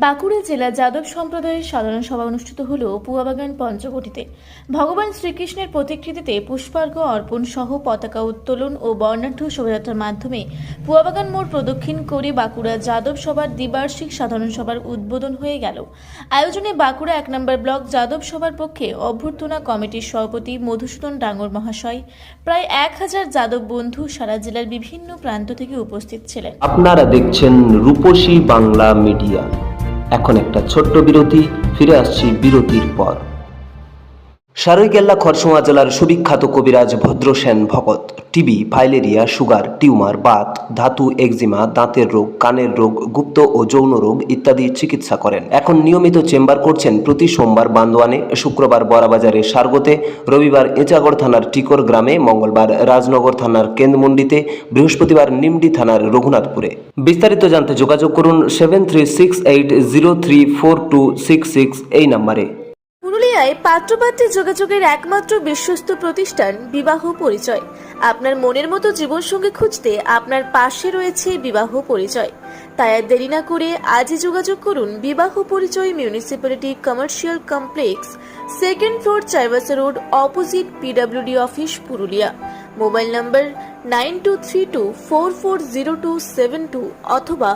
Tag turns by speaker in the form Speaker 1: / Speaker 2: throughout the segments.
Speaker 1: বাঁকুড়া জেলা যাদব সম্প্রদায়ের সাধারণ সভা অনুষ্ঠিত হল পুয়াবাগান পঞ্চবটিতে। ভগবান শ্রীকৃষ্ণের প্রতিকৃতিতে পুষ্পার্ঘ্য অর্পণ সহ পতাকা উত্তোলন ও বর্ণাঢ্য শোভাযাত্রার মাধ্যমে পুয়াবাগান মোড় প্রদক্ষিণ করে বাঁকুড়া যাদব সভার দ্বিবার্ষিক সাধারণ সভার উদ্বোধন হয়ে গেল। আয়োজনে বাঁকুড়া 1 নম্বর ব্লক যাদব সভার পক্ষে অভ্যর্থনা কমিটির সভাপতি মধুসূদন ডাঙ্গর মহাশয়, প্রায় 1000 যাদব বন্ধু সারা জেলার বিভিন্ন প্রান্ত থেকে উপস্থিত ছিলেন।
Speaker 2: আপনারা দেখছেন রূপসী বাংলা মিডিয়া। এখন একটা ছোট্ট বিরতি, ফিরে আসছি বিরতির পর। সারৈকেল্লা খরসোয়া জেলার সুবিখ্যাত কবিরাজ ভদ্রসেন ভকত TB, filaria, sugar, tumour, Baat, ধাতু, একজিমা, দাঁতের রোগ, কানের রোগ, গুপ্ত ও যৌন রোগ ইত্যাদি চিকিৎসা করেন। এখন নিয়মিত চেম্বার করছেন প্রতি সোমবার বান্দোয়ানে, শুক্রবার বড়াবাজারে সারগোতে, রবিবার এঁচাগড় থানার টিকর গ্রামে, মঙ্গলবার রাজনগর থানার কেন্দ্রমন্ডিতে, বৃহস্পতিবার নিমডি থানার রঘুনাথপুরে। বিস্তারিত জানতে যোগাযোগ করুন 7368034266 এই নম্বরে।
Speaker 1: পুরুলিয়ায় পাত্রপাত্রী যোগাযোগের একমাত্র বিশ্বস্ত প্রতিষ্ঠান বিবাহ পরিচয়। আপনার মনের মতো জীবনসঙ্গী খুঁজতে আপনার পাশে রয়েছে বিবাহ পরিচয়। তাই আর দেরি না করে আজই যোগাযোগ করুন বিবাহ পরিচয়, municipality commercial complex, 2nd floor, Chaibasa road, opposite PWD office, Purulia. Mobile নম্বর 9232440272 অথবা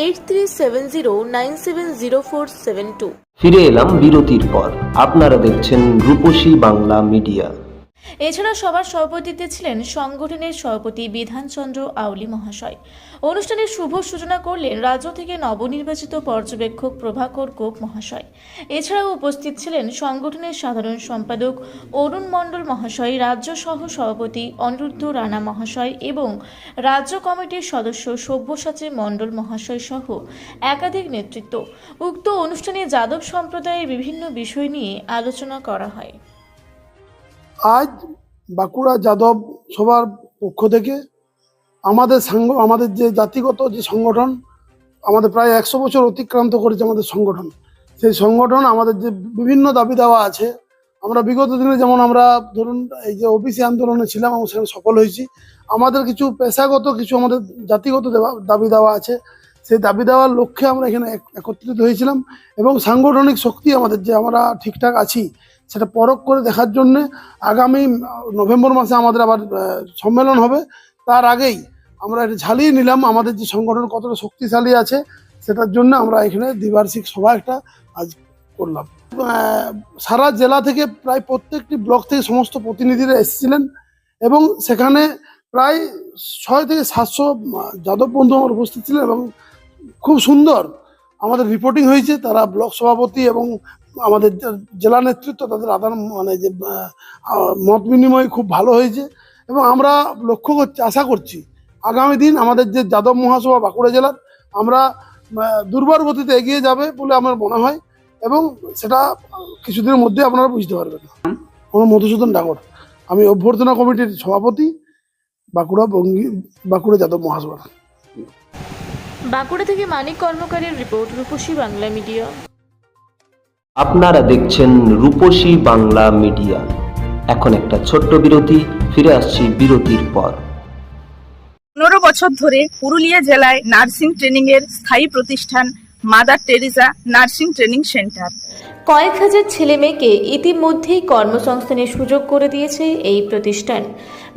Speaker 1: 8370970472।
Speaker 2: ফিরে এলাম বিরতির পর। আপনারা দেখছেন রূপসী বাংলা মিডিয়া।
Speaker 1: এছাড়া সভার সভাপতিত্বে ছিলেন সংগঠনের সভাপতি বিধানচন্দ্র আউলি মহাশয়। অনুষ্ঠানের শুভ সূচনা করলেন রাজ্য থেকে নবনির্বাচিত পর্যবেক্ষক প্রভাকর গোপ মহাশয়। এছাড়াও উপস্থিত ছিলেন সংগঠনের সাধারণ সম্পাদক অরুণ মণ্ডল মহাশয়, রাজ্য সহ সভাপতি অনিরুদ্ধ রানা মহাশয় এবং রাজ্য কমিটির সদস্য সব্যসাচী মণ্ডল মহাশয় সহ একাধিক নেতৃত্ব। উক্ত অনুষ্ঠানে যাদব সম্প্রদায়ের বিভিন্ন বিষয় নিয়ে আলোচনা করা হয়।
Speaker 3: আজ বাঁকুড়া যাদব সভার পক্ষ থেকে আমাদের যে জাতিগত যে সংগঠন, আমাদের প্রায় 100 বছর অতিক্রান্ত করেছে আমাদের সংগঠন, সেই সংগঠন আমাদের যে বিভিন্ন দাবি দেওয়া আছে, আমরা বিগত দিনে যেমন আমরা ধরুন এই যে ওবিসি আন্দোলনে ছিলাম এবং সেখানে সফল হয়েছি। আমাদের কিছু পেশাগত কিছু আমাদের জাতিগত দাবি দেওয়া আছে, সেই দাবি দেওয়ার লক্ষ্যে আমরা এখানে একত্রিত হয়েছিলাম এবং সাংগঠনিক শক্তি আমাদের যে আমরা ঠিকঠাক আছি সেটা পরখ করে দেখার জন্যে আগামী নভেম্বর মাসে আমাদের আবার সম্মেলন হবে। তার আগেই আমরা এটা ঝালিয়ে নিলাম আমাদের যে সংগঠন কতটা শক্তিশালী আছে, সেটার জন্য আমরা এখানে দ্বিবার্ষিক সভা একটা আজ করলাম। সারা জেলা থেকে প্রায় প্রত্যেকটি ব্লক থেকে সমস্ত প্রতিনিধিরা এসেছিলেন এবং সেখানে প্রায় 600 থেকে 700 যাদব বন্ধু আমার উপস্থিত ছিলেন এবং খুব সুন্দর আমাদের রিপোর্টিং হয়েছে। তারা ব্লক সভাপতি এবং আমাদের জেলা নেতৃত্ব তাদের যে মত বিনিময় খুব ভালো হয়েছে এবং আমরা লক্ষ্য করছি, আশা করছি আগামী দিন আমাদের যে যাদব মহাসভা বাঁকুড়া জেলার আমরা দুর্বার গতিতে এগিয়ে যাবে বলে আমার মনে হয় এবং সেটা কিছুদিনের মধ্যে আপনারা বুঝতে পারবেন। আমার মধুসূদন ডাঙ্গর, আমি অভ্যর্থনা কমিটির সভাপতি, বাঁকুড়া যাদব মহাসভা।
Speaker 1: বাঁকুড়া থেকে মানিক কর্মকারীর রিপোর্ট, রূপসী বাংলা মিডিয়া।
Speaker 2: আপনারা দেখছেন রূপসী বাংলা মিডিয়া। এখন একটা ছোট্ট বিরতি, ফিরে আসছি বিরতির পর।
Speaker 4: 15 বছর ধরে পুরুলিয়া জেলায় নার্সিং ট্রেনিং এর স্থায়ী প্রতিষ্ঠান mother Teresa nursing training centre
Speaker 1: কয়েক হাজার ছেলে মেয়েকে ইতিমধ্যেই কর্মসংস্থানের সুযোগ করে দিয়েছে এই প্রতিষ্ঠান।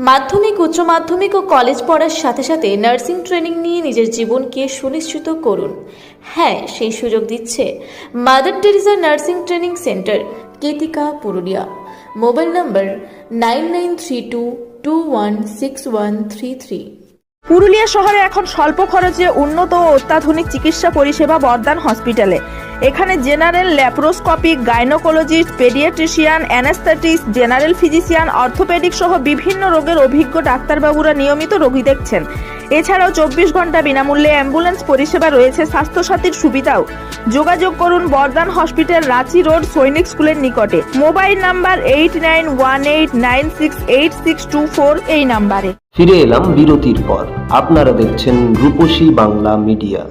Speaker 1: মাধ্যমিক, উচ্চ মাধ্যমিক ও কলেজ পড়ার সাথে সাথে নার্সিং ট্রেনিং নিয়ে নিজের জীবনকে সুনিশ্চিত করুন। হ্যাঁ, সেই সুযোগ দিচ্ছে Mother Teresa nursing training centre, কেতিকা, পুরুলিয়া। Mobile number 9932216133।
Speaker 4: পুরুলিয়া শহরে এখন স্বল্প খরচে উন্নত ও অত্যাধুনিক চিকিৎসা পরিষেবা বর্ধমান হসপিটালে। এখানে general, laparoscopic, gynaecologist, paediatrician, anaesthetist, general physician, orthopaedic সহ বিভিন্ন রোগের অভিজ্ঞ ডাক্তারবাবুরা নিয়মিত রোগী দেখছেন। এছাড়াও 24 ঘন্টা বিনামূল্যে অ্যাম্বুলেন্স পরিষেবা রয়েছে, স্বাস্থ্যসাথীর সুবিধাও। যোগাযোগ করুন বর্ধমান হসপিটাল, রাঁচি রোড, সৈনিক স্কুলের নিকটে। মোবাইল নাম্বার 8918968624 এই নাম্বারে।
Speaker 2: ফিরে এলাম বিরতির পর। আপনারা দেখছেন রূপসী বাংলা মিডিয়া।